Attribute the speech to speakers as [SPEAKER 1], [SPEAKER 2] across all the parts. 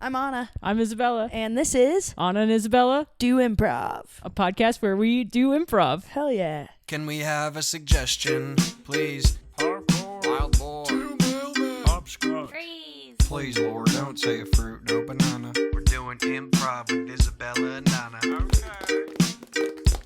[SPEAKER 1] I'm Anna.
[SPEAKER 2] I'm Isabella.
[SPEAKER 1] And this is
[SPEAKER 2] Anna and Isabella
[SPEAKER 1] Do Improv.
[SPEAKER 2] A podcast where we do improv.
[SPEAKER 1] Hell yeah.
[SPEAKER 3] Can we have a suggestion, please? Parkour. Wild boar. Hopscotch.
[SPEAKER 4] Freeze.
[SPEAKER 3] Please, Lord, don't say a fruit, no banana. We're doing improv with Isabella and Anna. Okay.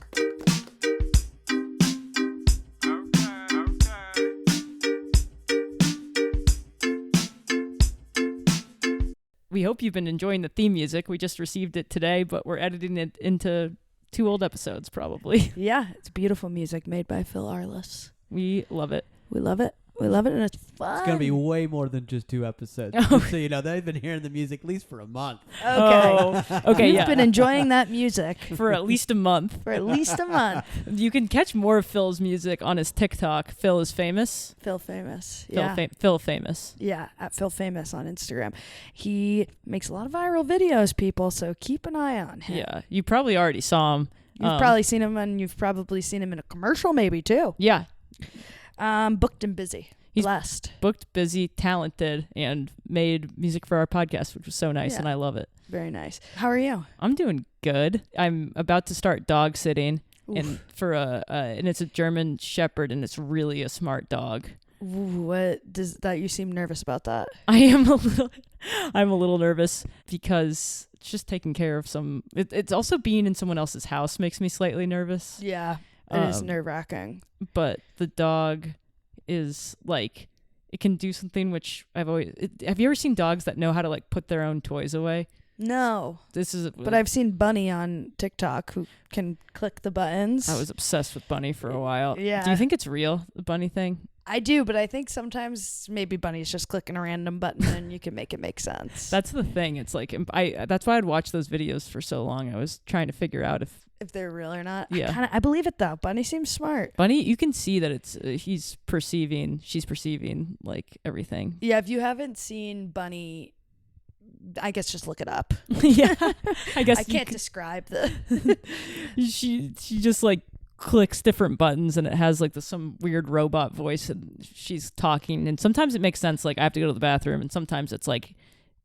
[SPEAKER 2] We hope you've been enjoying the theme music. We just received it today, but we're editing it into 2 old episodes probably.
[SPEAKER 1] Yeah, it's beautiful music made by Phil Arliss.
[SPEAKER 2] We love it.
[SPEAKER 1] We love it. We love it, and it's fun.
[SPEAKER 5] It's going to be way more than just 2 episodes.
[SPEAKER 2] Oh.
[SPEAKER 5] So, you know, they've been hearing the music at least for a month.
[SPEAKER 1] Okay.
[SPEAKER 2] Oh, okay,
[SPEAKER 1] You've
[SPEAKER 2] yeah.
[SPEAKER 1] been enjoying that music
[SPEAKER 2] For at least a month.
[SPEAKER 1] for at least a month.
[SPEAKER 2] You can catch more of Phil's music on his TikTok. Phil is famous.
[SPEAKER 1] Phil Famous.
[SPEAKER 2] Phil,
[SPEAKER 1] Yeah.
[SPEAKER 2] Phil famous.
[SPEAKER 1] Yeah, at Phil Famous on Instagram. He makes a lot of viral videos, people, so keep an eye on him.
[SPEAKER 2] Yeah, you probably already saw him.
[SPEAKER 1] You've probably seen him, and you've probably seen him in a commercial maybe, too.
[SPEAKER 2] Yeah,
[SPEAKER 1] Booked and busy.
[SPEAKER 2] He's
[SPEAKER 1] Blessed.
[SPEAKER 2] booked, busy, talented, and made music for our podcast, which was so nice,
[SPEAKER 1] Yeah.
[SPEAKER 2] and I love it.
[SPEAKER 1] Very nice. How are you?
[SPEAKER 2] I'm doing good. I'm about to start dog sitting,
[SPEAKER 1] Oof.
[SPEAKER 2] and and it's a German Shepherd, and it's really a smart dog.
[SPEAKER 1] Ooh, what does that? You seem nervous about that.
[SPEAKER 2] I'm a little nervous because it's just taking care of some. It's also being in someone else's house makes me slightly nervous.
[SPEAKER 1] Yeah, it is
[SPEAKER 2] Um,
[SPEAKER 1] nerve-wracking.
[SPEAKER 2] But the dog is like, it can do something which have you ever seen dogs that know how to like put their own toys away?
[SPEAKER 1] No,
[SPEAKER 2] This is.
[SPEAKER 1] but I've seen Bunny on TikTok who can click the buttons.
[SPEAKER 2] I was obsessed with Bunny for a while.
[SPEAKER 1] Yeah.
[SPEAKER 2] Do you think it's real, the Bunny thing?
[SPEAKER 1] I do, but I think sometimes maybe Bunny's just clicking a random button and you can make it make sense.
[SPEAKER 2] That's the thing. It's like that's why I'd watch those videos for so long. I was trying to figure out
[SPEAKER 1] if they're real or not.
[SPEAKER 2] Yeah.
[SPEAKER 1] I believe it though. Bunny seems smart.
[SPEAKER 2] Bunny, you can see that it's she's perceiving like everything.
[SPEAKER 1] Yeah, if you haven't seen Bunny, I guess just look it up.
[SPEAKER 2] Yeah, I guess
[SPEAKER 1] I can't describe the.
[SPEAKER 2] she just like clicks different buttons and it has like some weird robot voice and she's talking, and sometimes it makes sense, like I have to go to the bathroom, and sometimes it's like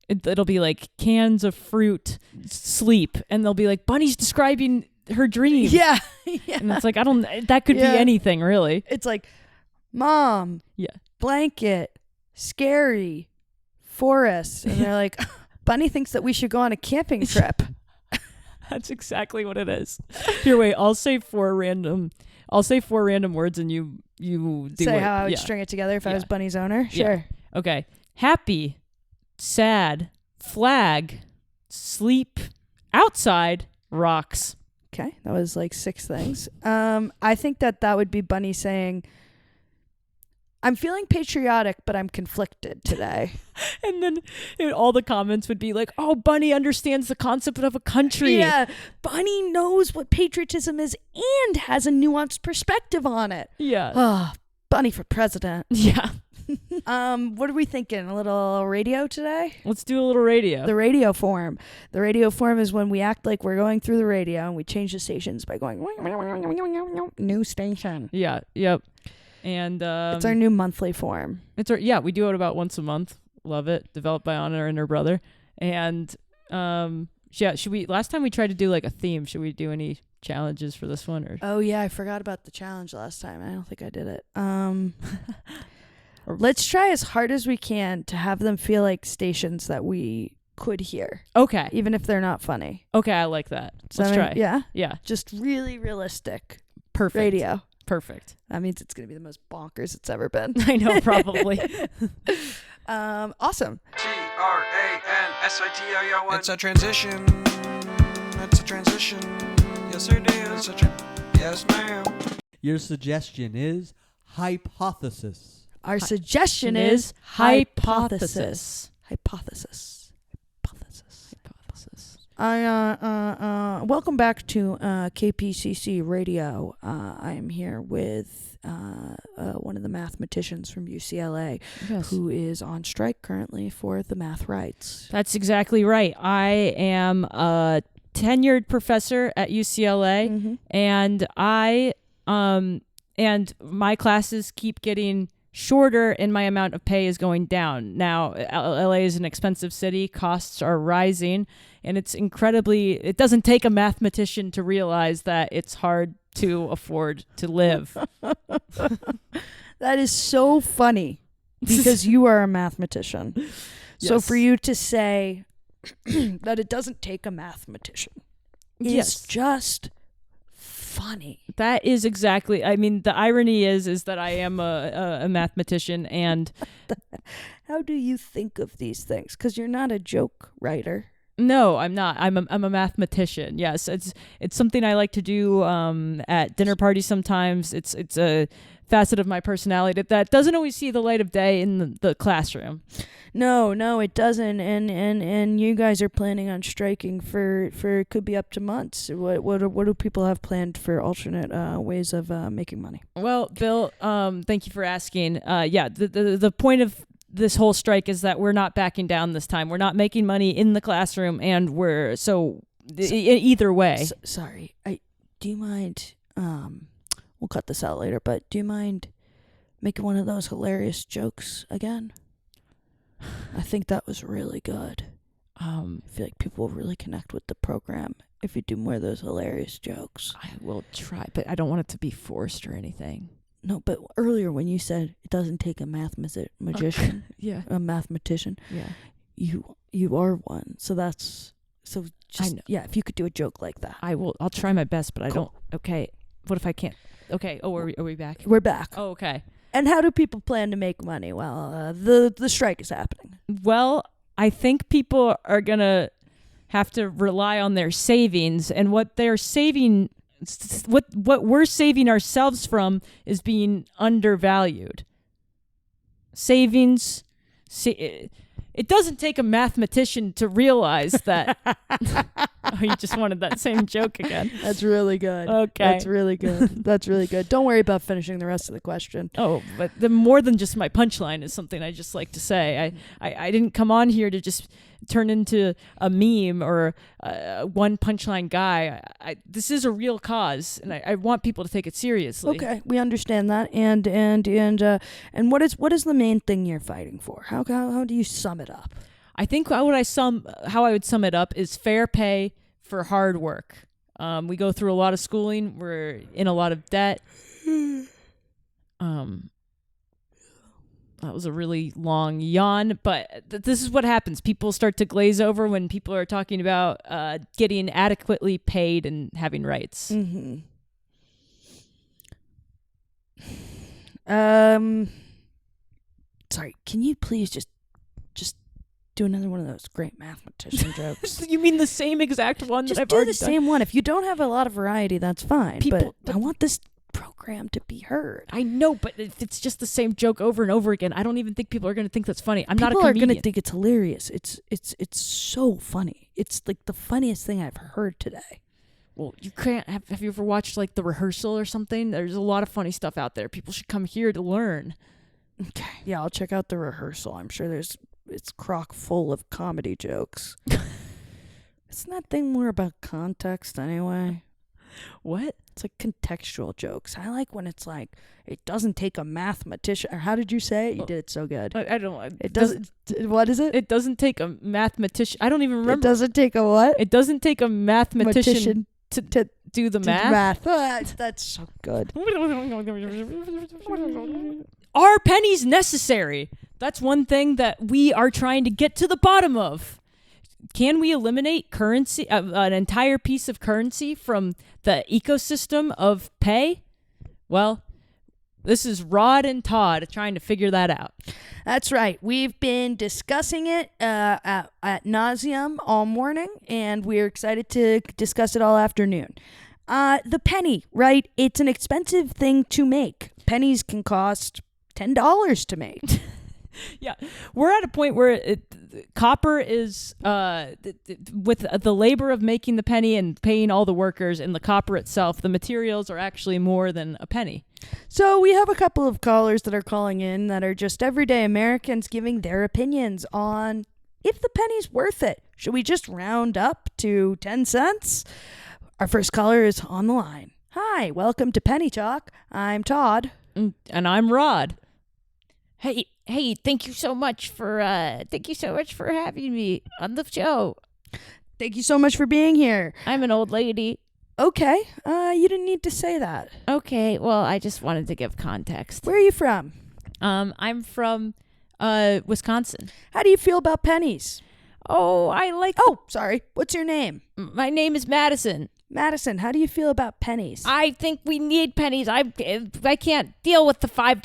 [SPEAKER 2] it'll be like cans of fruit, sleep, and they'll be like Bunny's describing her dream.
[SPEAKER 1] Yeah, yeah.
[SPEAKER 2] And it's like that could
[SPEAKER 1] Yeah.
[SPEAKER 2] be anything really.
[SPEAKER 1] It's like, Mom.
[SPEAKER 2] Yeah.
[SPEAKER 1] Blanket. Scary. Forest. And they're like, Bunny thinks that we should go on a camping trip.
[SPEAKER 2] That's exactly what it is. Here, wait. I'll say 4 random words, and you do
[SPEAKER 1] Say
[SPEAKER 2] it.
[SPEAKER 1] how I would
[SPEAKER 2] Yeah.
[SPEAKER 1] string it together if I
[SPEAKER 2] Yeah.
[SPEAKER 1] was Bunny's owner.
[SPEAKER 2] Yeah.
[SPEAKER 1] Sure.
[SPEAKER 2] Okay. Happy, sad, flag, sleep, outside, rocks.
[SPEAKER 1] Okay. That was like 6 things. I think that would be Bunny saying, I'm feeling patriotic, but I'm conflicted today.
[SPEAKER 2] And then all the comments would be like, "Oh, Bunny understands the concept of a country."
[SPEAKER 1] Yeah. Bunny knows what patriotism is and has a nuanced perspective on it.
[SPEAKER 2] Yeah.
[SPEAKER 1] Oh, Bunny for president.
[SPEAKER 2] Yeah.
[SPEAKER 1] What are we thinking? A little radio today?
[SPEAKER 2] Let's do a little radio.
[SPEAKER 1] The radio form. The radio form is when we act like we're going through the radio and we change the stations by going new station.
[SPEAKER 2] Yeah. Yep. And
[SPEAKER 1] It's our new monthly form.
[SPEAKER 2] we do it about once a month. Love it. Developed by Anna and her brother. And should we? Last time we tried to do like a theme. Should we do any challenges for this one? Or
[SPEAKER 1] Oh yeah, I forgot about the challenge last time. I don't think I did it. Let's try as hard as we can to have them feel like stations that we could hear,
[SPEAKER 2] okay.
[SPEAKER 1] even if they're not funny.
[SPEAKER 2] Okay, I like that.
[SPEAKER 1] So
[SPEAKER 2] Let's try.
[SPEAKER 1] Yeah,
[SPEAKER 2] Yeah.
[SPEAKER 1] just really realistic
[SPEAKER 2] Perfect.
[SPEAKER 1] radio.
[SPEAKER 2] Perfect.
[SPEAKER 1] That means it's gonna be the most bonkers it's ever been.
[SPEAKER 2] I know, probably.
[SPEAKER 1] Awesome.
[SPEAKER 3] Transition. It's a transition. It's a transition. Yes, it is. Yes, ma'am.
[SPEAKER 5] Your suggestion is hypothesis.
[SPEAKER 1] Our suggestion is hypothesis. Hypothesis. Welcome back to KPCC Radio. I am here with one of the mathematicians from UCLA
[SPEAKER 2] Yes.
[SPEAKER 1] who is on strike currently for the math rights.
[SPEAKER 2] That's exactly right. I am a tenured professor at UCLA,
[SPEAKER 1] Mm-hmm.
[SPEAKER 2] and and my classes keep getting shorter and my amount of pay is going down. Now, LA is an expensive city. Costs are rising. And it doesn't take a mathematician to realize that it's hard to afford to live.
[SPEAKER 1] That is so funny because you are a mathematician. So
[SPEAKER 2] Yes.
[SPEAKER 1] for you to say that it doesn't take a mathematician is
[SPEAKER 2] Yes.
[SPEAKER 1] just funny.
[SPEAKER 2] That is exactly. I mean, the irony is that I am a mathematician, and
[SPEAKER 1] How do you think of these things? Because you're not a joke writer.
[SPEAKER 2] no, I'm not. I'm a mathematician. Yes, it's something I like to do at dinner parties sometimes. It's a facet of my personality that doesn't always see the light of day in the classroom.
[SPEAKER 1] No, it doesn't. And you guys are planning on striking for it could be up to months. What do people have planned for alternate ways of making money?
[SPEAKER 2] Well, Bill, thank you for asking. Yeah, the point of this whole strike is that we're not backing down this time. We're not making money in the classroom, and either way.
[SPEAKER 1] Sorry, do you mind? We'll cut this out later. But do you mind making one of those hilarious jokes again? I think that was really good. I feel like people will really connect with the program if you do more of those hilarious jokes.
[SPEAKER 2] I will try, but I don't want it to be forced or anything.
[SPEAKER 1] No, but earlier when you said it doesn't take a magician,
[SPEAKER 2] Yeah,
[SPEAKER 1] a mathematician,
[SPEAKER 2] yeah.
[SPEAKER 1] you are one. So that's so. Just
[SPEAKER 2] know.
[SPEAKER 1] yeah, if you could do a joke like that.
[SPEAKER 2] I will. I'll try my best, but I
[SPEAKER 1] Cool.
[SPEAKER 2] don't. Okay. What if I can't? Okay. Oh, are we back?
[SPEAKER 1] We're back.
[SPEAKER 2] Oh, okay.
[SPEAKER 1] And how do people plan to make money? Well, the strike is happening.
[SPEAKER 2] Well, I think people are gonna have to rely on their savings, and what they're saving, what we're saving ourselves from, is being undervalued. Savings. It doesn't take a mathematician to realize that. Oh, you just wanted that same joke again.
[SPEAKER 1] That's really good.
[SPEAKER 2] Okay.
[SPEAKER 1] That's really good. That's really good. Don't worry about finishing the rest of the question.
[SPEAKER 2] Oh, but the more than just my punchline is something I just like to say. I didn't come on here to just turn into a meme or one punchline guy. This is a real cause, and I want people to take it seriously.
[SPEAKER 1] Okay, we understand that. And what is the main thing you're fighting for? How do you sum it up?
[SPEAKER 2] I think how I would sum it up is fair pay for hard work. We go through a lot of schooling. We're in a lot of debt. That was a really long yawn, but this is what happens. People start to glaze over when people are talking about getting adequately paid and having rights.
[SPEAKER 1] Mm-hmm. Sorry, can you please just do another one of those great mathematician jokes?
[SPEAKER 2] You mean the same exact one
[SPEAKER 1] Just
[SPEAKER 2] that I've
[SPEAKER 1] do
[SPEAKER 2] already
[SPEAKER 1] the
[SPEAKER 2] done?
[SPEAKER 1] same one. If you don't have a lot of variety, that's fine.
[SPEAKER 2] People-
[SPEAKER 1] but I want this program to be heard.
[SPEAKER 2] I know, but if it's just the same joke over and over again, I don't even think people are going to think that's funny. I'm not a
[SPEAKER 1] People are
[SPEAKER 2] comedian.
[SPEAKER 1] gonna think it's hilarious. It's so funny. It's like the funniest thing I've heard today.
[SPEAKER 2] Well, you can't. Have you ever watched like The Rehearsal or something? There's a lot of funny stuff out there. People should come here to learn.
[SPEAKER 1] Okay. Yeah, I'll check out The Rehearsal. I'm sure it's crock full of comedy jokes. Isn't that thing more about context anyway?
[SPEAKER 2] What?
[SPEAKER 1] It's like contextual jokes. I like when it's like, it doesn't take a mathematician. Or how did you say it? You did it so good.
[SPEAKER 2] I don't.
[SPEAKER 1] It doesn't. What is it?
[SPEAKER 2] It doesn't take a mathematician. I don't even remember.
[SPEAKER 1] It doesn't take a what?
[SPEAKER 2] It doesn't take a mathematician
[SPEAKER 1] to
[SPEAKER 2] do the
[SPEAKER 1] do
[SPEAKER 2] math.
[SPEAKER 1] That's so good.
[SPEAKER 2] Are pennies necessary? That's one thing that we are trying to get to the bottom of. Can we eliminate currency, an entire piece of currency from the ecosystem of pay? Well, this is Rod and Todd trying to figure that out.
[SPEAKER 1] That's right. We've been discussing it at nauseum all morning, and we're excited to discuss it all afternoon. The penny, right? It's an expensive thing to make. Pennies can cost $10 to make.
[SPEAKER 2] Yeah, we're at a point where copper is with the labor of making the penny and paying all the workers and the copper itself, the materials are actually more than a penny.
[SPEAKER 1] So we have a couple of callers that are calling in that are just everyday Americans giving their opinions on if the penny's worth it. Should we just round up to 10 cents? Our first caller is on the line. Hi, welcome to Penny Talk. I'm Todd.
[SPEAKER 2] And I'm Rod. Hey, thank you so much for having me on the show.
[SPEAKER 1] Thank you so much for being here.
[SPEAKER 2] I'm an old lady.
[SPEAKER 1] Okay, you didn't need to say that.
[SPEAKER 2] Okay, well, I just wanted to give context.
[SPEAKER 1] Where are you from?
[SPEAKER 2] I'm from Wisconsin.
[SPEAKER 1] How do you feel about pennies?
[SPEAKER 2] Oh, I like
[SPEAKER 1] Sorry. What's your name?
[SPEAKER 2] my name is Madison.
[SPEAKER 1] Madison, how do you feel about pennies?
[SPEAKER 2] I think we need pennies. I can't deal with the $5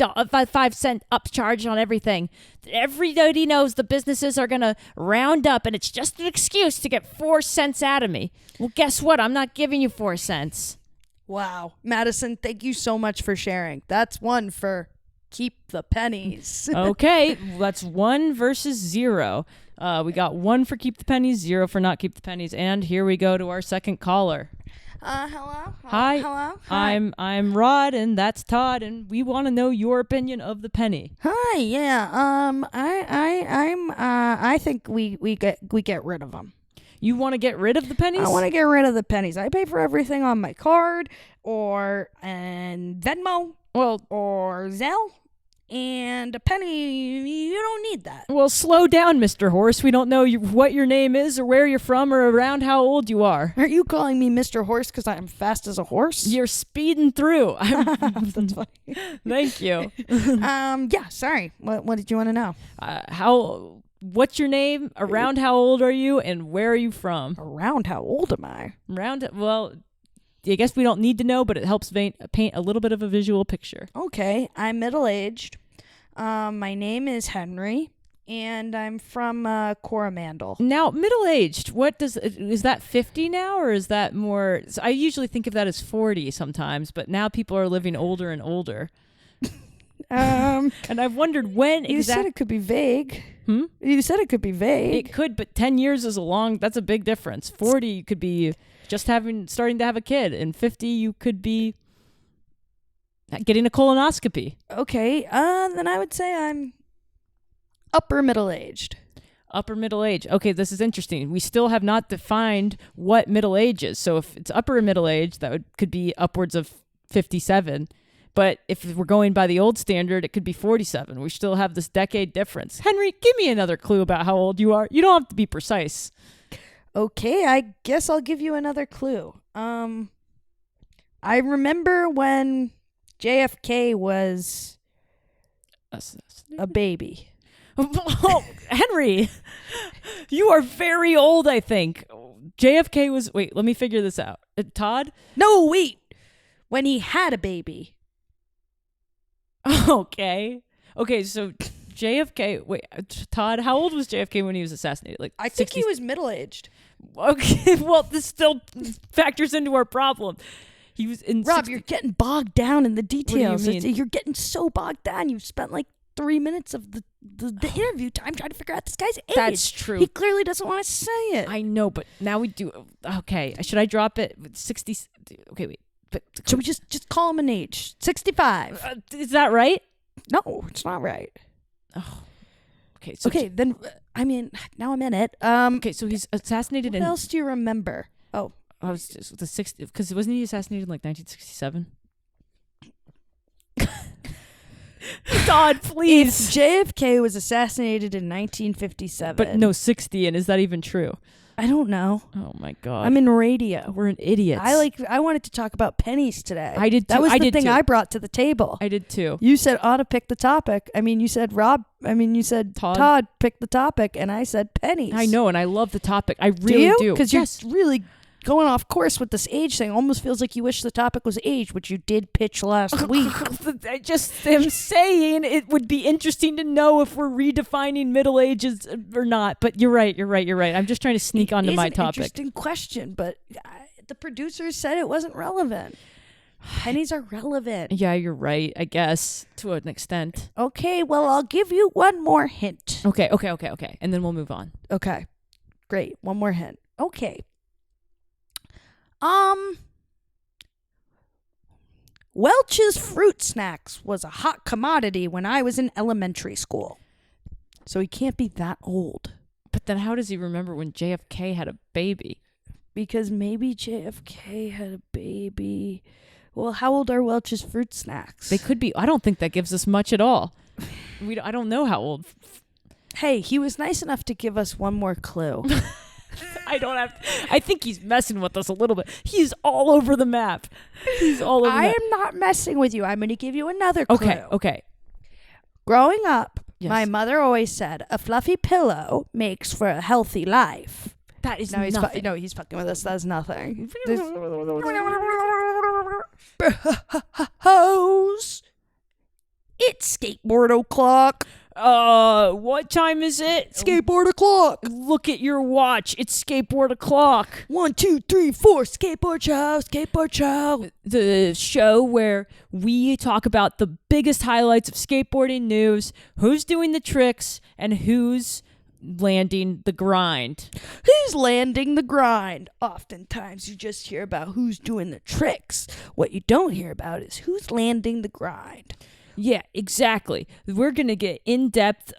[SPEAKER 2] upcharge on everything. Everybody knows the businesses are gonna round up, and it's just an excuse to get 4 cents out of me. Well, guess what? I'm not giving you 4 cents.
[SPEAKER 1] Wow. Madison, thank you so much for sharing. That's one for keep the pennies.
[SPEAKER 2] Okay, that's 1 versus 0. We got 1 for keep the pennies, 0 for not keep the pennies, and here we go to our second caller.
[SPEAKER 1] Hello?
[SPEAKER 2] Hi.
[SPEAKER 1] Hello? Hi.
[SPEAKER 2] I'm Rod, and that's Todd, and we want to know your opinion of the penny.
[SPEAKER 1] Hi, yeah. I think we get rid of them.
[SPEAKER 2] You want to get rid of the pennies?
[SPEAKER 1] I want to get rid of the pennies. I pay for everything on my card and Venmo
[SPEAKER 2] Well,
[SPEAKER 1] or Zelle. And a penny, you don't need that.
[SPEAKER 2] Well, slow down, Mr. Horse. We don't know what your name is or where you're from or around how old you are.
[SPEAKER 1] Are you calling me Mr. Horse because I'm fast as a horse?
[SPEAKER 2] You're speeding through.
[SPEAKER 1] That's funny.
[SPEAKER 2] Thank you.
[SPEAKER 1] Yeah, sorry. What did you want to know?
[SPEAKER 2] What's your name? Around how old are you? And where are you from?
[SPEAKER 1] Around how old am I?
[SPEAKER 2] Well, I guess we don't need to know, but it helps paint a little bit of a visual picture.
[SPEAKER 1] Okay, I'm middle-aged. My name is Henry, and I'm from Coromandel.
[SPEAKER 2] Now, middle-aged, is that 50 now, or is that more? So I usually think of that as 40 sometimes, but now people are living older and older. And I've wondered when
[SPEAKER 1] You said it could be vague. You said it could be vague.
[SPEAKER 2] It could, but 10 years is that's a big difference. 40 could be just starting to have a kid, and 50 you could be getting a colonoscopy.
[SPEAKER 1] Okay, then I would say I'm upper middle-aged.
[SPEAKER 2] Upper middle age. Okay, this is interesting. We still have not defined what middle age is. So if it's upper middle age, could be upwards of 57. But if we're going by the old standard, it could be 47. We still have this decade difference. Henry, give me another clue about how old you are. You don't have to be precise.
[SPEAKER 1] Okay, I guess I'll give you another clue. I remember when JFK was a baby.
[SPEAKER 2] Oh, Henry, you are very old, I think. JFK was... Wait, let me figure this out. Todd?
[SPEAKER 1] No, wait. When he had a baby.
[SPEAKER 2] Okay, so JFK... Wait, Todd, how old was JFK when he was assassinated? Like
[SPEAKER 1] I think he was middle-aged.
[SPEAKER 2] Okay, well, this still factors into our problem. He was in
[SPEAKER 1] Rob, you're getting bogged down in the details.
[SPEAKER 2] What do you mean?
[SPEAKER 1] You're getting so bogged down. You've spent like 3 minutes of the interview time trying to figure out this guy's age.
[SPEAKER 2] That's true.
[SPEAKER 1] He clearly doesn't want to say it.
[SPEAKER 2] I know, but now we do. Okay, should I drop it? 60. Okay, wait. But
[SPEAKER 1] should we just call him an age? 65.
[SPEAKER 2] Is that right?
[SPEAKER 1] No, it's not right.
[SPEAKER 2] Oh. Okay. So
[SPEAKER 1] okay, then I mean, now I'm in it.
[SPEAKER 2] Okay, so he's assassinated.
[SPEAKER 1] What else do you remember? Oh,
[SPEAKER 2] I was just the 60. Because wasn't he assassinated in like 1967? God, please.
[SPEAKER 1] If JFK was assassinated in 1957.
[SPEAKER 2] But no, 60, and is that even true?
[SPEAKER 1] I don't know.
[SPEAKER 2] Oh my God.
[SPEAKER 1] I'm in radio.
[SPEAKER 2] We're an idiots.
[SPEAKER 1] I wanted to talk about pennies today.
[SPEAKER 2] I did too.
[SPEAKER 1] That was the thing I brought to the table.
[SPEAKER 2] I did too.
[SPEAKER 1] You said ought to pick the topic. I mean, you said you said Todd picked the topic, and I said pennies.
[SPEAKER 2] I know, and I love the topic. I really do.
[SPEAKER 1] Because you're really going off course with this age thing. Almost feels like you wish the topic was age, which you did pitch last week.
[SPEAKER 2] I just am saying it would be interesting to know if we're redefining middle ages or not. But you're right. I'm just trying to sneak onto my topic.
[SPEAKER 1] Interesting question, but the producers said it wasn't relevant. Pennies are relevant.
[SPEAKER 2] Yeah, you're right, I guess, to an extent.
[SPEAKER 1] Okay, well, I'll give you one more hint.
[SPEAKER 2] Okay. And then we'll move on.
[SPEAKER 1] Okay, great. One more hint. Okay. Welch's Fruit Snacks was a hot commodity when I was in elementary school. So he can't be that old.
[SPEAKER 2] But then how does he remember when JFK had a baby?
[SPEAKER 1] Because maybe JFK had a baby. Well, how old are Welch's Fruit Snacks?
[SPEAKER 2] They could be. I don't think that gives us much at all. I don't know how old.
[SPEAKER 1] Hey, he was nice enough to give us one more clue.
[SPEAKER 2] I think he's messing with us a little bit. He's all over the map. He's all over the
[SPEAKER 1] I
[SPEAKER 2] map.
[SPEAKER 1] am not messing with you. I'm going to give you another clue.
[SPEAKER 2] Okay.
[SPEAKER 1] Growing up,
[SPEAKER 2] Yes.
[SPEAKER 1] my mother always said, a fluffy pillow makes for a healthy life.
[SPEAKER 2] That is
[SPEAKER 1] No, he's
[SPEAKER 2] nothing.
[SPEAKER 1] he's fucking with us. That's nothing. Hose. It's skateboard o'clock.
[SPEAKER 2] What time is it?
[SPEAKER 1] Skateboard o'clock.
[SPEAKER 2] Look at your watch. It's skateboard o'clock.
[SPEAKER 1] 1, 2, 3, 4. Skateboard show. Skateboard show.
[SPEAKER 2] The show where we talk about the biggest highlights of skateboarding news, who's doing the tricks, and who's landing the grind.
[SPEAKER 1] Who's landing the grind? Oftentimes you just hear about who's doing the tricks. What you don't hear about is who's landing the grind.
[SPEAKER 2] Yeah, exactly. We're going to get in depth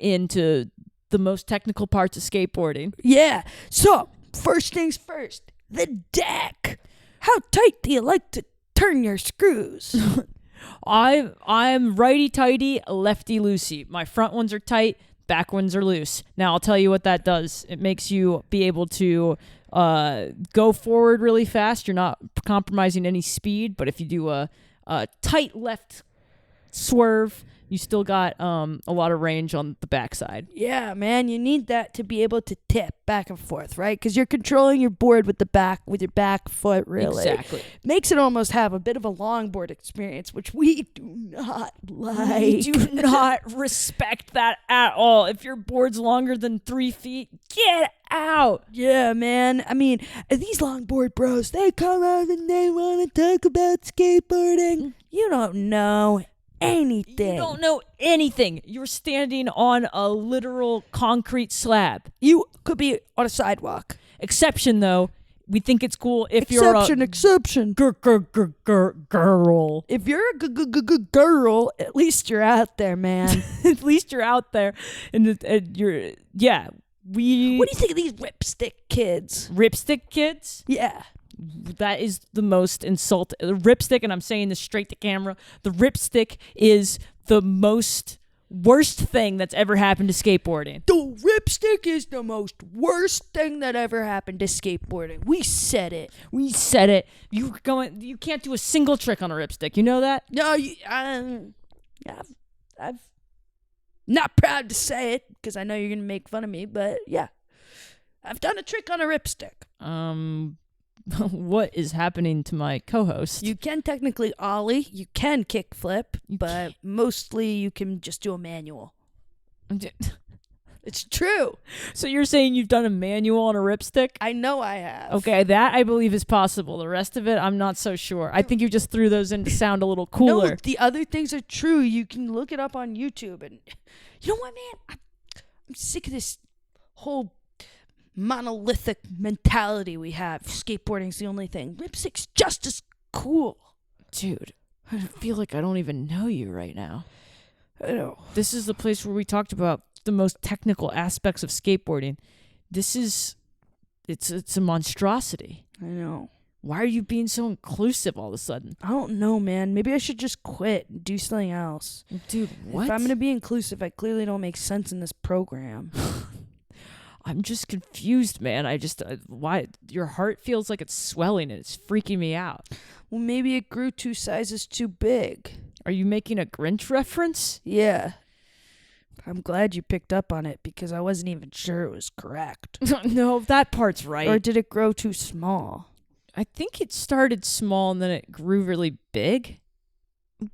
[SPEAKER 2] into the most technical parts of skateboarding.
[SPEAKER 1] Yeah. So, first things first, the deck. How tight do you like to turn your screws?
[SPEAKER 2] I'm righty tighty, lefty loosey. My front ones are tight, back ones are loose. Now I'll tell you what that does. It makes you be able to go forward really fast. You're not compromising any speed, but if you do a tight left swerve, you still got a lot of range on the backside.
[SPEAKER 1] Yeah, man, you need that to be able to tip back and forth, right? Because you're controlling your board with your back foot, really.
[SPEAKER 2] Exactly.
[SPEAKER 1] Makes it almost have a bit of a longboard experience, which we do not like.
[SPEAKER 2] We do not respect that at all. If your board's longer than 3 feet, get out.
[SPEAKER 1] Yeah, man. I mean, these longboard bros, they come out and they want to talk about skateboarding. You don't know anything.
[SPEAKER 2] You don't know anything. You're standing on a literal concrete slab.
[SPEAKER 1] You could be on a sidewalk.
[SPEAKER 2] Exception, though, we think it's cool if you're a
[SPEAKER 1] Exception.
[SPEAKER 2] girl.
[SPEAKER 1] If you're a girl, at least you're out there, man.
[SPEAKER 2] At least you're out there, and you're we.
[SPEAKER 1] What do you think of these ripstick kids?
[SPEAKER 2] Ripstick kids?
[SPEAKER 1] Yeah.
[SPEAKER 2] That is the most insult. The ripstick, and I'm saying this straight to camera, the ripstick is the worst thing that's ever happened to skateboarding.
[SPEAKER 1] The ripstick is the most worst thing that ever happened to skateboarding. We said it.
[SPEAKER 2] We said it. You can't do a single trick on a ripstick. You know that?
[SPEAKER 1] No, I've not proud to say it because I know you're gonna make fun of me, but yeah, I've done a trick on a ripstick.
[SPEAKER 2] What is happening to my co-host?
[SPEAKER 1] You can technically ollie, you can kick flip, but mostly you can just do a manual. It's true.
[SPEAKER 2] So you're saying you've done a manual on a ripstick?
[SPEAKER 1] I know I have.
[SPEAKER 2] Okay, that I believe is possible. The rest of it, I'm not so sure. I think you just threw those in to sound a little cooler.
[SPEAKER 1] No, the other things are true. You can look it up on YouTube. And you know what, man? I'm sick of this whole monolithic mentality we have. Skateboarding's the only thing. Lipstick's just as cool.
[SPEAKER 2] Dude, I feel like I don't even know you right now.
[SPEAKER 1] I know.
[SPEAKER 2] This is the place where we talked about the most technical aspects of skateboarding. It's a monstrosity.
[SPEAKER 1] I know.
[SPEAKER 2] Why are you being so inclusive all of a sudden?
[SPEAKER 1] I don't know, man. Maybe I should just quit and do something else.
[SPEAKER 2] Dude, what?
[SPEAKER 1] If I'm going to be inclusive, I clearly don't make sense in this program.
[SPEAKER 2] I'm just confused, man. Why your heart feels like it's swelling and it's freaking me out.
[SPEAKER 1] Well, maybe it grew 2 sizes too big.
[SPEAKER 2] Are you making a Grinch reference?
[SPEAKER 1] Yeah. I'm glad you picked up on it because I wasn't even sure it was correct.
[SPEAKER 2] No, that part's right.
[SPEAKER 1] Or did it grow too small?
[SPEAKER 2] I think it started small and then it grew really big.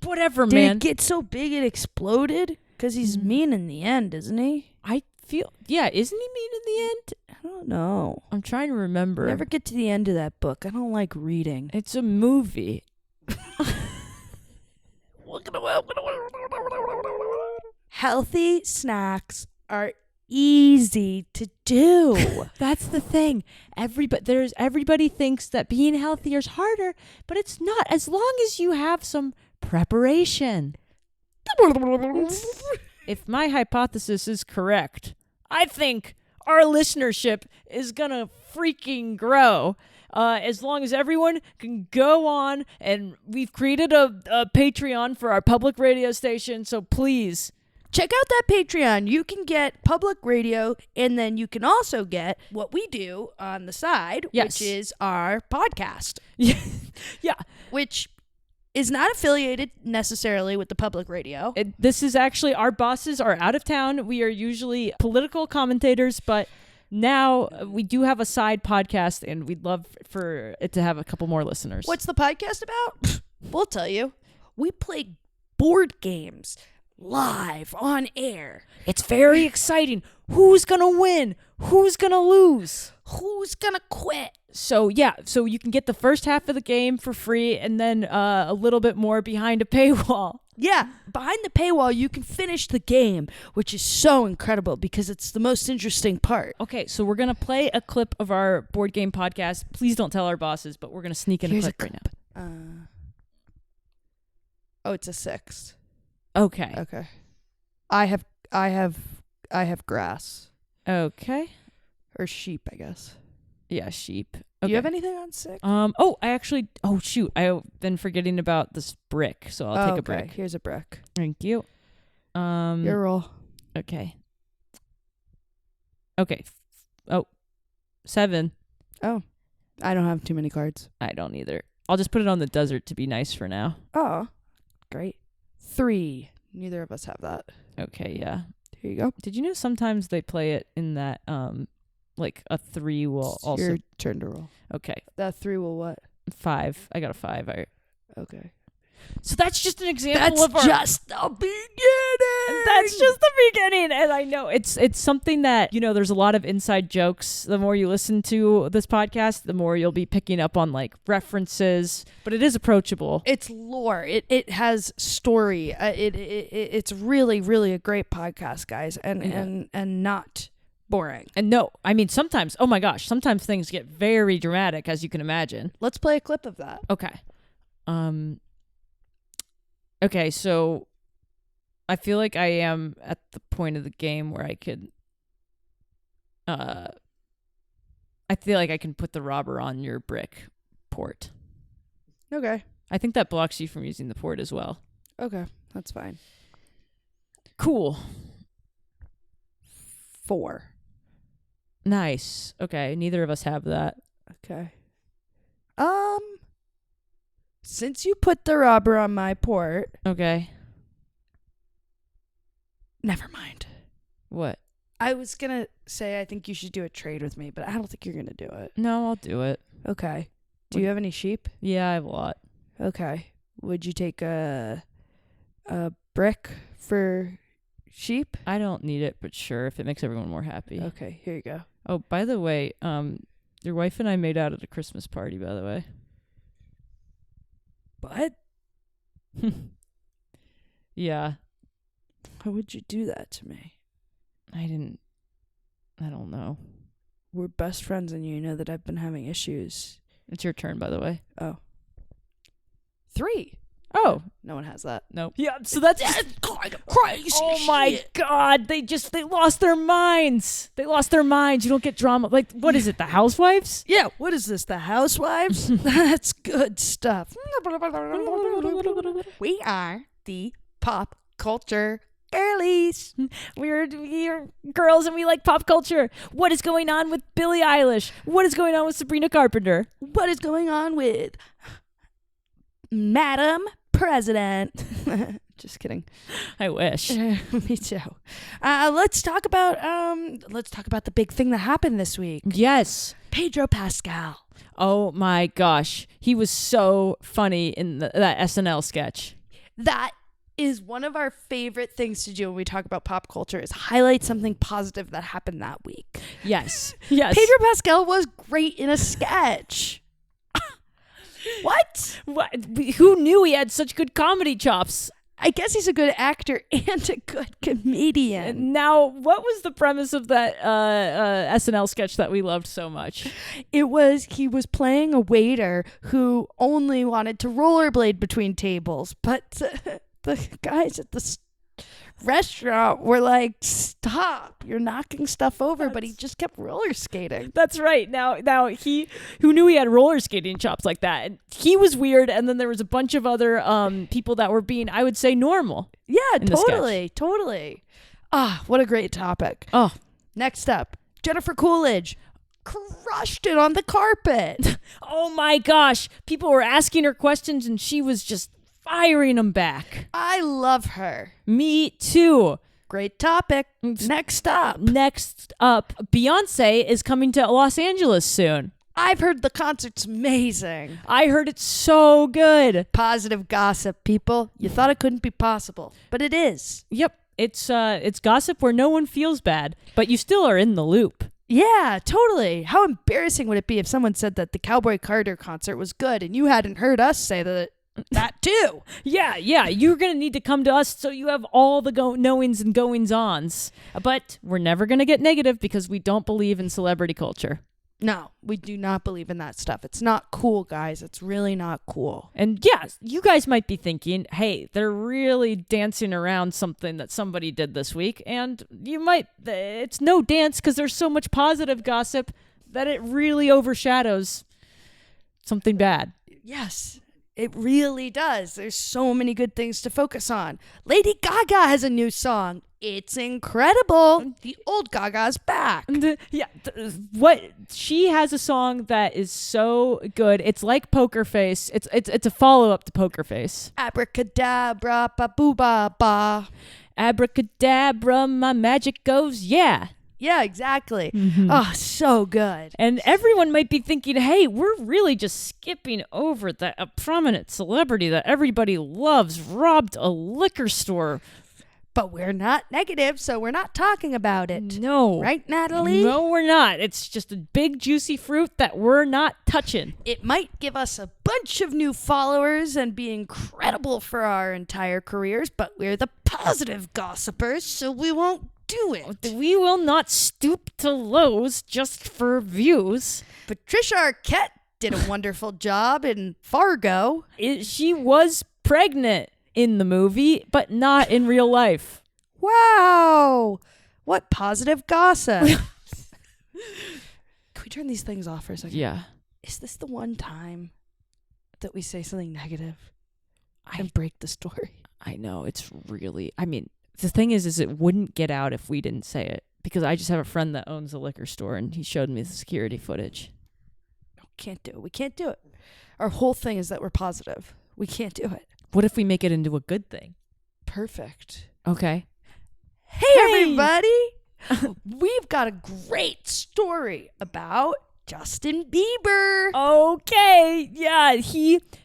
[SPEAKER 2] Whatever,
[SPEAKER 1] Did
[SPEAKER 2] man.
[SPEAKER 1] it get so big it exploded? Because he's mean in the end, isn't he?
[SPEAKER 2] Isn't he mean in the end?
[SPEAKER 1] I don't know.
[SPEAKER 2] I'm trying to remember.
[SPEAKER 1] Never get to the end of that book. I don't like reading.
[SPEAKER 2] It's a movie.
[SPEAKER 1] Healthy snacks are easy to do.
[SPEAKER 2] That's the thing. Everybody thinks that being healthier is harder, but it's not. As long as you have some preparation. If my hypothesis is correct, I think our listenership is gonna freaking grow. As long as everyone can go on, and we've created a Patreon for our public radio station, so please
[SPEAKER 1] check out that Patreon. You can get public radio, and then you can also get what we do on the side,
[SPEAKER 2] Yes.
[SPEAKER 1] which is our podcast,
[SPEAKER 2] yeah.
[SPEAKER 1] which is not affiliated necessarily with the public radio.
[SPEAKER 2] This is actually, our bosses are out of town. We are usually political commentators, but now we do have a side podcast, and we'd love for it to have a couple more listeners.
[SPEAKER 1] What's the podcast about? We'll tell you. We play board games live on air.
[SPEAKER 2] It's very exciting. Who's gonna win? Who's gonna lose?
[SPEAKER 1] Who's gonna quit?
[SPEAKER 2] So yeah, so you can get the first half of the game for free, and then a little bit more behind a paywall.
[SPEAKER 1] Yeah, behind the paywall, you can finish the game, which is so incredible because it's the most interesting part.
[SPEAKER 2] Okay, so we're gonna play a clip of our board game podcast. Please don't tell our bosses, but we're gonna sneak in
[SPEAKER 1] Here's
[SPEAKER 2] a clip right now.
[SPEAKER 1] Oh, it's a 6.
[SPEAKER 2] Okay.
[SPEAKER 1] Okay. I have grass
[SPEAKER 2] Okay.
[SPEAKER 1] or sheep, I guess.
[SPEAKER 2] Yeah, sheep.
[SPEAKER 1] Do
[SPEAKER 2] Okay.
[SPEAKER 1] you have anything on 6?
[SPEAKER 2] Oh shoot, I've been forgetting about this brick, so I'll take a brick.
[SPEAKER 1] Here's a brick.
[SPEAKER 2] Thank you.
[SPEAKER 1] Your roll.
[SPEAKER 2] Okay. Okay. Oh, 7.
[SPEAKER 1] Oh, I don't have too many cards.
[SPEAKER 2] I don't either. I'll just put it on the desert to be nice for now.
[SPEAKER 1] Oh, great. 3. Neither of us have that.
[SPEAKER 2] Okay, yeah.
[SPEAKER 1] Here you go.
[SPEAKER 2] Did you know sometimes they play it in that like a 3 will
[SPEAKER 1] It's
[SPEAKER 2] also
[SPEAKER 1] your turn to roll.
[SPEAKER 2] Okay.
[SPEAKER 1] That 3 will what?
[SPEAKER 2] 5. I got a 5.
[SPEAKER 1] Okay.
[SPEAKER 2] So that's just an example
[SPEAKER 1] That's
[SPEAKER 2] of our
[SPEAKER 1] just the beginning.
[SPEAKER 2] That's just the beginning, and I know it's something that, you know, there's a lot of inside jokes. The more you listen to this podcast, the more you'll be picking up on like references, but it is approachable.
[SPEAKER 1] It's lore. It has story. It's really, really a great podcast, guys, and not boring.
[SPEAKER 2] And no, I mean sometimes, oh my gosh, sometimes things get very dramatic, as you can imagine.
[SPEAKER 1] Let's play a clip of that.
[SPEAKER 2] Okay. Okay, so I feel like I am at the point of the game where I could I feel like I can put the robber on your brick port.
[SPEAKER 1] Okay.
[SPEAKER 2] I think that blocks you from using the port as well.
[SPEAKER 1] Okay. That's fine.
[SPEAKER 2] Cool.
[SPEAKER 1] 4.
[SPEAKER 2] Nice. Okay, neither of us have that.
[SPEAKER 1] Okay. Since you put the robber on my port,
[SPEAKER 2] Okay.
[SPEAKER 1] never mind.
[SPEAKER 2] What?
[SPEAKER 1] I was gonna say I think you should do a trade with me, but I don't think you're gonna do it.
[SPEAKER 2] No, I'll do it.
[SPEAKER 1] Okay. Do you have any sheep?
[SPEAKER 2] Yeah, I have a lot.
[SPEAKER 1] Okay. Would you take a brick for sheep?
[SPEAKER 2] I don't need it, but sure, if it makes everyone more happy.
[SPEAKER 1] Okay, here you go.
[SPEAKER 2] Oh, by the way, your wife and I made out at a Christmas party, by the way.
[SPEAKER 1] What?
[SPEAKER 2] Yeah.
[SPEAKER 1] Why would you do that to me?
[SPEAKER 2] I don't know.
[SPEAKER 1] We're best friends and you know that I've been having issues.
[SPEAKER 2] It's your turn, by the way.
[SPEAKER 1] Oh. 3.
[SPEAKER 2] Oh,
[SPEAKER 1] No one has that.
[SPEAKER 2] nope. Yeah, so that's
[SPEAKER 1] Crazy
[SPEAKER 2] oh my god, they lost their minds. They lost their minds. You don't get drama. Like, what is it, the Housewives?
[SPEAKER 1] Yeah, what is this, the Housewives? That's good stuff. We are the pop culture girlies.
[SPEAKER 2] We're girls and we like pop culture. What is going on with Billie Eilish? What is going on with Sabrina Carpenter?
[SPEAKER 1] What is going on with Madam President? Just kidding.
[SPEAKER 2] I wish.
[SPEAKER 1] Me too. Let's talk about the big thing that happened this week.
[SPEAKER 2] Yes.
[SPEAKER 1] Pedro Pascal.
[SPEAKER 2] Oh my gosh. He was so funny in that SNL sketch.
[SPEAKER 1] That is one of our favorite things to do when we talk about pop culture, is highlight something positive that happened that week.
[SPEAKER 2] Yes. Yes.
[SPEAKER 1] Pedro Pascal was great in a sketch. What?
[SPEAKER 2] Who knew he had such good comedy chops?
[SPEAKER 1] I guess he's a good actor and a good comedian.
[SPEAKER 2] Now, what was the premise of that SNL sketch that we loved so much?
[SPEAKER 1] He was playing a waiter who only wanted to rollerblade between tables, but the guys at the restaurant were like, stop, you're knocking stuff over, but he just kept roller skating.
[SPEAKER 2] That's right. Now he who knew he had roller skating chops like that. And he was weird, and then there was a bunch of other people that were being, I would say, normal.
[SPEAKER 1] Yeah,
[SPEAKER 2] in the sketch.
[SPEAKER 1] totally. Ah, what a great topic.
[SPEAKER 2] Oh,
[SPEAKER 1] Next up, Jennifer Coolidge crushed it on the carpet.
[SPEAKER 2] oh my gosh! People were asking her questions, and she was just firing them back.
[SPEAKER 1] I love her.
[SPEAKER 2] Me too.
[SPEAKER 1] Great topic. Next up,
[SPEAKER 2] Beyonce is coming to Los Angeles soon.
[SPEAKER 1] I've heard the concert's amazing.
[SPEAKER 2] I heard it's so good.
[SPEAKER 1] Positive gossip, people. You thought it couldn't be possible, but it is.
[SPEAKER 2] Yep, it's gossip where no one feels bad, but you still are in the loop.
[SPEAKER 1] Yeah, totally. How embarrassing would it be if someone said that the Cowboy Carter concert was good and you hadn't heard us say that too?
[SPEAKER 2] Yeah, you're going to need to come to us so you have all the knowings and goings-ons. But we're never going to get negative because we don't believe in celebrity culture.
[SPEAKER 1] No, we do not believe in that stuff. It's not cool, guys. It's really not cool.
[SPEAKER 2] And yeah, you guys might be thinking, hey, they're really dancing around something that somebody did this week. And it's no dance because there's so much positive gossip that it really overshadows something bad.
[SPEAKER 1] Yes, it really does. There's so many good things to focus on. Lady Gaga has a new song. It's incredible. The old Gaga's back.
[SPEAKER 2] What she has a song that is so good. It's like Poker Face. It's a follow up to Poker Face.
[SPEAKER 1] Abracadabra, ba boo ba ba.
[SPEAKER 2] Abracadabra, my magic goes, yeah.
[SPEAKER 1] Yeah, exactly.
[SPEAKER 2] Mm-hmm.
[SPEAKER 1] Oh, so good.
[SPEAKER 2] And everyone might be thinking, hey, we're really just skipping over that a prominent celebrity that everybody loves robbed a liquor store.
[SPEAKER 1] But we're not negative, so we're not talking about it.
[SPEAKER 2] No.
[SPEAKER 1] Right, Natalie?
[SPEAKER 2] No, we're not. It's just a big, juicy fruit that we're not touching.
[SPEAKER 1] It might give us a bunch of new followers and be incredible for our entire careers, but we're the positive gossipers, so we won't do it.
[SPEAKER 2] We will not stoop to lows just for views.
[SPEAKER 1] Patricia Arquette did a wonderful job in Fargo.
[SPEAKER 2] She was pregnant in the movie, but not in real life.
[SPEAKER 1] Wow. What positive gossip. Can we turn these things off for a second?
[SPEAKER 2] Yeah.
[SPEAKER 1] Is this the one time that we say something negative and break the story?
[SPEAKER 2] I know. It's really, the thing is it wouldn't get out if we didn't say it, because I just have a friend that owns a liquor store and he showed me the security footage.
[SPEAKER 1] No, can't do it. We can't do it. Our whole thing is that we're positive. We can't do it.
[SPEAKER 2] What if we make it into a good thing?
[SPEAKER 1] Perfect.
[SPEAKER 2] Okay.
[SPEAKER 1] Hey, everybody. We've got a great story about Justin Bieber.
[SPEAKER 2] Okay. Yeah,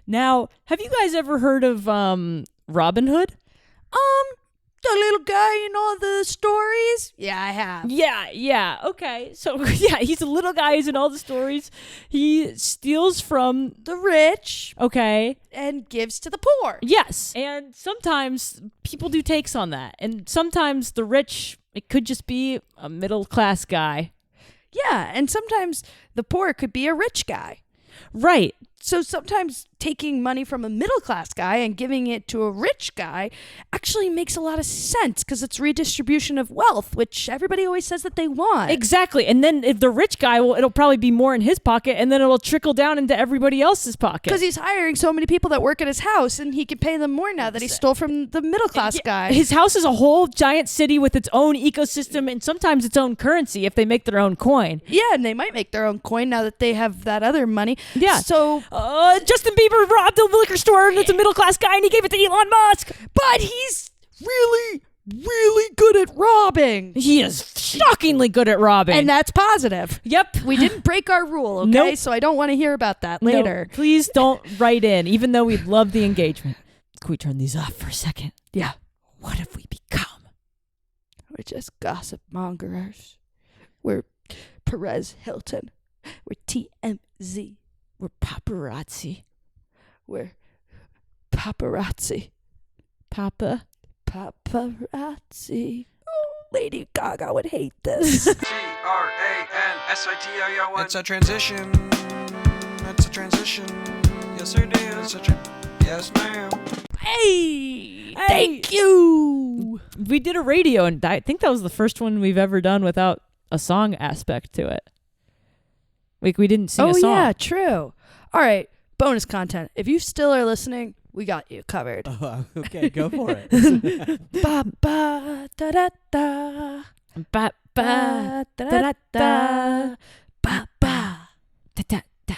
[SPEAKER 2] Now, have you guys ever heard of Robin Hood?
[SPEAKER 1] The little guy in all the stories? Yeah, I have.
[SPEAKER 2] Yeah. Okay. So, yeah, he's a little guy. He's in all the stories. He steals from
[SPEAKER 1] The rich.
[SPEAKER 2] Okay.
[SPEAKER 1] And gives to the poor.
[SPEAKER 2] Yes. And sometimes people do takes on that. And sometimes the rich, it could just be a middle-class guy.
[SPEAKER 1] Yeah, and sometimes the poor could be a rich guy.
[SPEAKER 2] Right.
[SPEAKER 1] So sometimes taking money from a middle-class guy and giving it to a rich guy actually makes a lot of sense because it's redistribution of wealth, which everybody always says that they want.
[SPEAKER 2] Exactly. And then if the rich guy, it'll probably be more in his pocket, and then it'll trickle down into everybody else's pocket.
[SPEAKER 1] Because he's hiring so many people that work at his house, and he can pay them more now that he stole from the middle-class guy.
[SPEAKER 2] His house is a whole giant city with its own ecosystem and sometimes its own currency if they make their own coin.
[SPEAKER 1] Yeah, and they might make their own coin now that they have that other money.
[SPEAKER 2] Yeah.
[SPEAKER 1] So
[SPEAKER 2] Justin Bieber robbed a liquor store, and it's a middle-class guy, and he gave it to Elon Musk.
[SPEAKER 1] But he's really, really good at robbing.
[SPEAKER 2] He is shockingly good at robbing.
[SPEAKER 1] And that's positive.
[SPEAKER 2] Yep.
[SPEAKER 1] We didn't break our rule, okay?
[SPEAKER 2] Nope.
[SPEAKER 1] So I don't want to hear about that later.
[SPEAKER 2] No, please don't write in, even though we'd love the engagement. Can we turn these off for a second?
[SPEAKER 1] Yeah.
[SPEAKER 2] What have we become?
[SPEAKER 1] We're just gossip mongerers. We're Perez Hilton. We're TMZ.
[SPEAKER 2] We're paparazzi.
[SPEAKER 1] We're paparazzi. Paparazzi. Oh, Lady Gaga would hate this.
[SPEAKER 3] TRANSITIO. It's a transition. It's a transition. Yes, it is. Yes, ma'am.
[SPEAKER 1] Hey, thank you.
[SPEAKER 2] We did a radio, and I think that was the first one we've ever done without a song aspect to it. Like, we didn't sing a song.
[SPEAKER 1] Oh, yeah, true. All right, bonus content. If you still are listening, we got you covered.
[SPEAKER 5] Oh, okay, go for it.
[SPEAKER 1] Ba ba da da da.
[SPEAKER 2] Ba, ba,
[SPEAKER 1] Da da da. Ba ba.
[SPEAKER 2] da, da, da.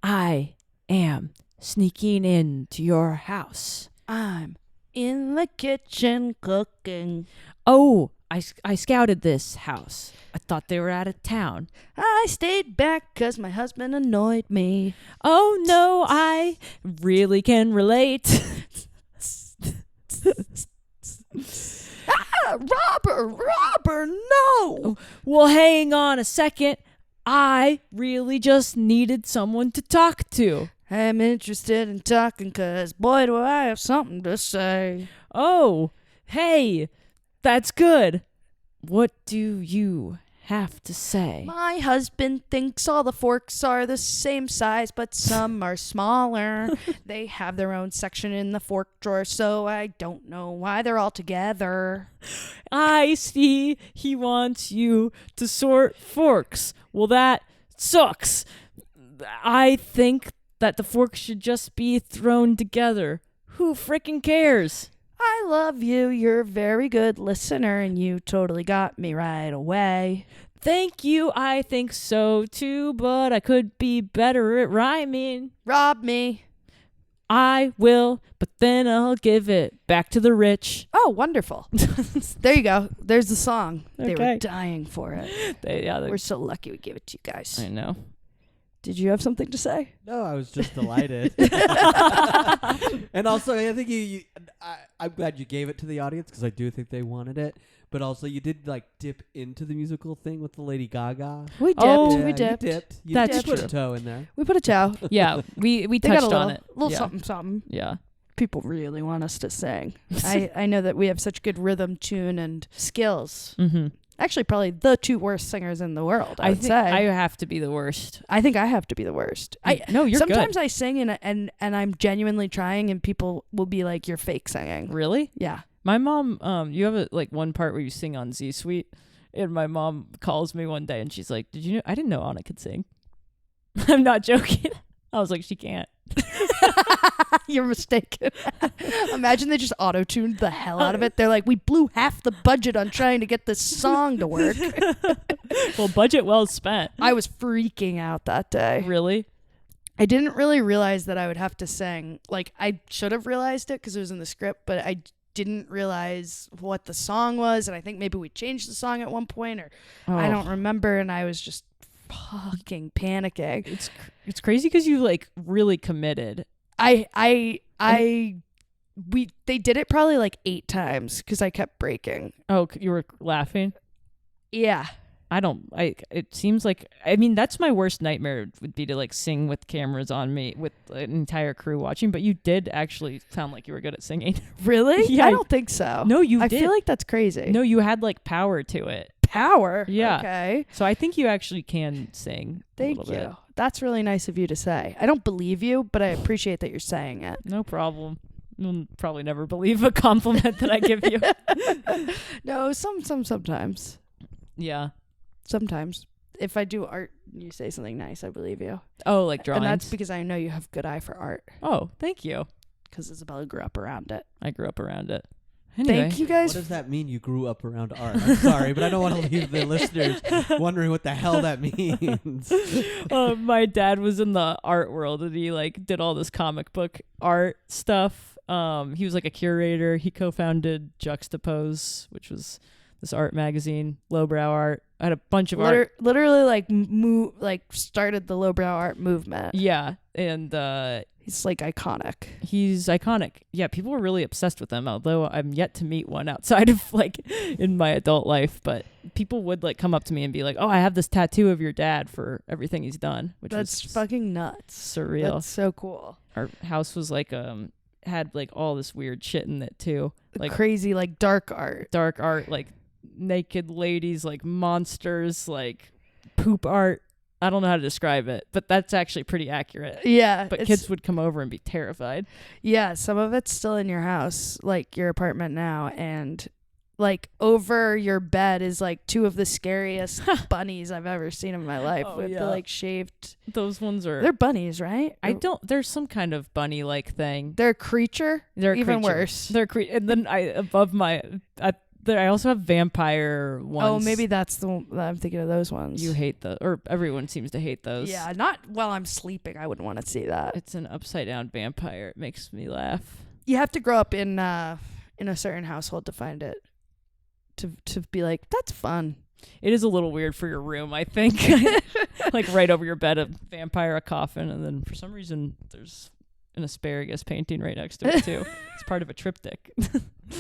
[SPEAKER 2] I am sneaking into your house.
[SPEAKER 1] I'm in the kitchen cooking.
[SPEAKER 2] Oh, I scouted this house. I thought they were out of town.
[SPEAKER 1] I stayed back 'cause my husband annoyed me.
[SPEAKER 2] Oh no, I really can relate.
[SPEAKER 1] Robber, no!
[SPEAKER 2] Well, hang on a second. I really just needed someone to talk to.
[SPEAKER 1] I'm interested in talking 'cause boy, do I have something to say.
[SPEAKER 2] Oh, hey, that's good. What do you have to say?
[SPEAKER 1] My husband thinks all the forks are the same size, but some are smaller. They have their own section in the fork drawer, so I don't know why they're all together.
[SPEAKER 2] I see he wants you to sort forks. Well, that sucks. I think that the forks should just be thrown together. Who frickin' cares?
[SPEAKER 1] I love you. You're a very good listener, and you totally got me right away.
[SPEAKER 2] Thank you. I think so too, but I could be better at rhyming.
[SPEAKER 1] Rob me.
[SPEAKER 2] I will, but then I'll give it back to the rich.
[SPEAKER 1] Oh, wonderful. There you go. There's the song. They
[SPEAKER 2] Okay.
[SPEAKER 1] were dying for it. We're so lucky we gave it to you guys.
[SPEAKER 2] I know.
[SPEAKER 1] Did you have something to say?
[SPEAKER 5] No, I was just delighted. And also, I think I'm glad you gave it to the audience because I do think they wanted it. But also, you did like dip into the musical thing with the Lady Gaga.
[SPEAKER 1] We dipped.
[SPEAKER 2] Oh,
[SPEAKER 5] Yeah,
[SPEAKER 1] we dipped.
[SPEAKER 5] You dipped. You
[SPEAKER 2] That's
[SPEAKER 5] put
[SPEAKER 2] true.
[SPEAKER 5] a toe in there.
[SPEAKER 1] We put a toe.
[SPEAKER 2] Yeah, we
[SPEAKER 1] They got
[SPEAKER 2] touched
[SPEAKER 1] a
[SPEAKER 2] on
[SPEAKER 1] little,
[SPEAKER 2] it.
[SPEAKER 1] little
[SPEAKER 2] Yeah.
[SPEAKER 1] something.
[SPEAKER 2] Yeah.
[SPEAKER 1] People really want us to sing. I know that we have such good rhythm, tune, and skills.
[SPEAKER 2] Mm-hmm.
[SPEAKER 1] Actually, probably the two worst singers in the world, I would
[SPEAKER 2] think
[SPEAKER 1] say.
[SPEAKER 2] I have to be the worst.
[SPEAKER 1] I think I have to be the worst.
[SPEAKER 2] No, you're
[SPEAKER 1] Sometimes
[SPEAKER 2] good.
[SPEAKER 1] I sing and I'm genuinely trying, and people will be like, "You're fake singing."
[SPEAKER 2] Really?
[SPEAKER 1] Yeah.
[SPEAKER 2] My mom, you have one part where you sing on Z Suite, and my mom calls me one day and she's like, "Did you know? I didn't know Anna could sing." I'm not joking. I was like, "She can't."
[SPEAKER 1] You're mistaken. Imagine they just auto-tuned the hell out of it. They're like, "We blew half the budget on trying to get this song to work."
[SPEAKER 2] Well, budget well spent.
[SPEAKER 1] I was freaking out that day.
[SPEAKER 2] Really?
[SPEAKER 1] I didn't really realize that I would have to sing. Like, I should have realized it because it was in the script, but I didn't realize what the song was. And I think maybe we changed the song at one point, or I don't remember. And I was just fucking panicking.
[SPEAKER 2] It's crazy because you really committed.
[SPEAKER 1] They did it probably like 8 times because I kept breaking.
[SPEAKER 2] Oh, you were laughing?
[SPEAKER 1] Yeah.
[SPEAKER 2] It seems like, I mean, that's my worst nightmare would be to sing with cameras on me with an entire crew watching, but you did actually sound like you were good at singing.
[SPEAKER 1] Really?
[SPEAKER 2] Yeah.
[SPEAKER 1] I don't think so.
[SPEAKER 2] No, you
[SPEAKER 1] I
[SPEAKER 2] did.
[SPEAKER 1] feel like that's crazy.
[SPEAKER 2] No, you had power to it.
[SPEAKER 1] Power?
[SPEAKER 2] Yeah.
[SPEAKER 1] Okay.
[SPEAKER 2] So I think you actually can sing a
[SPEAKER 1] Thank
[SPEAKER 2] little
[SPEAKER 1] you.
[SPEAKER 2] bit.
[SPEAKER 1] That's really nice of you to say. I don't believe you, but I appreciate that you're saying it.
[SPEAKER 2] No problem. You'll probably never believe a compliment that I give you.
[SPEAKER 1] No, sometimes.
[SPEAKER 2] Yeah.
[SPEAKER 1] Sometimes. If I do art, you say something nice, I believe you.
[SPEAKER 2] Oh, like drawings?
[SPEAKER 1] And that's because I know you have good eye for art.
[SPEAKER 2] Oh, thank you.
[SPEAKER 1] Because Isabella grew up around it.
[SPEAKER 2] I grew up around it. Anyway.
[SPEAKER 1] Thank you guys.
[SPEAKER 5] What does that mean? You grew up around art? I'm sorry, but I don't want to leave the listeners wondering what the hell that means.
[SPEAKER 2] My dad was in the art world, and he did all this comic book art stuff. He was a curator. He co-founded Juxtapose, which was this art magazine, lowbrow art. I had a bunch of art.
[SPEAKER 1] Literally, started the lowbrow art movement.
[SPEAKER 2] Yeah, and
[SPEAKER 1] He's iconic.
[SPEAKER 2] he's iconic. Yeah, people were really obsessed with him, although I'm yet to meet one outside of in my adult life. But people would come up to me and be like, "Oh, I have this tattoo of your dad for everything he's done," which
[SPEAKER 1] That's
[SPEAKER 2] was
[SPEAKER 1] fucking nuts.
[SPEAKER 2] surreal.
[SPEAKER 1] That's so cool.
[SPEAKER 2] Our house was had all this weird shit in it too,
[SPEAKER 1] Crazy, dark art.
[SPEAKER 2] dark art, naked ladies, monsters, poop art. I don't know how to describe it, but that's actually pretty accurate.
[SPEAKER 1] Yeah.
[SPEAKER 2] But kids would come over and be terrified.
[SPEAKER 1] Yeah, some of it's still in your house, like your apartment now, and like over your bed is like 2 of the scariest bunnies I've ever seen in my life with the like shaved.
[SPEAKER 2] Those ones are.
[SPEAKER 1] They're bunnies, right?
[SPEAKER 2] There's some kind of bunny-like thing.
[SPEAKER 1] They're a creature.
[SPEAKER 2] They're
[SPEAKER 1] even
[SPEAKER 2] creature.
[SPEAKER 1] worse.
[SPEAKER 2] They're and then I also have vampire ones.
[SPEAKER 1] Oh, maybe that's the one that I'm thinking of. Those ones.
[SPEAKER 2] You hate or everyone seems to hate those.
[SPEAKER 1] Yeah, not while I'm sleeping. I wouldn't want to see that.
[SPEAKER 2] It's an upside down vampire. It makes me laugh.
[SPEAKER 1] You have to grow up in a certain household to find it. To be like, that's fun.
[SPEAKER 2] It is a little weird for your room, I think. Like right over your bed, a vampire, a coffin, and then for some reason there's an asparagus painting right next to it too. It's part of a triptych.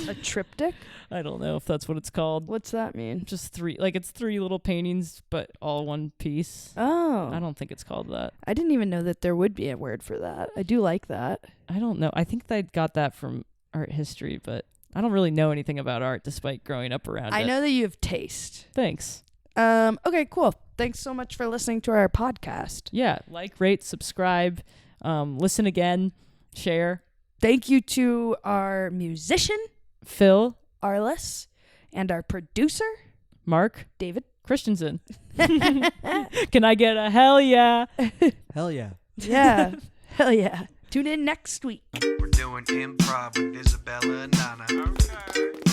[SPEAKER 1] A triptych?
[SPEAKER 2] I don't know if that's what it's called.
[SPEAKER 1] What's that mean?
[SPEAKER 2] Just 3, like it's 3 little paintings, but all one piece.
[SPEAKER 1] Oh.
[SPEAKER 2] I don't think it's called that.
[SPEAKER 1] I didn't even know that there would be a word for that. I do like that.
[SPEAKER 2] I don't know. I think they got that from art history, but I don't really know anything about art despite growing up around it.
[SPEAKER 1] I know that you have taste.
[SPEAKER 2] Thanks.
[SPEAKER 1] Okay, cool. Thanks so much for listening to our podcast.
[SPEAKER 2] Yeah, like, rate, subscribe, listen again, share.
[SPEAKER 1] Thank you to our musician,
[SPEAKER 2] Phil,
[SPEAKER 1] Arliss, and our producer,
[SPEAKER 2] Mark,
[SPEAKER 1] David
[SPEAKER 2] Christenson. Can I get a hell yeah?
[SPEAKER 5] Hell yeah.
[SPEAKER 1] Yeah. Hell yeah. Tune in next week.
[SPEAKER 3] We're doing improv with Isabella and Nana. Okay.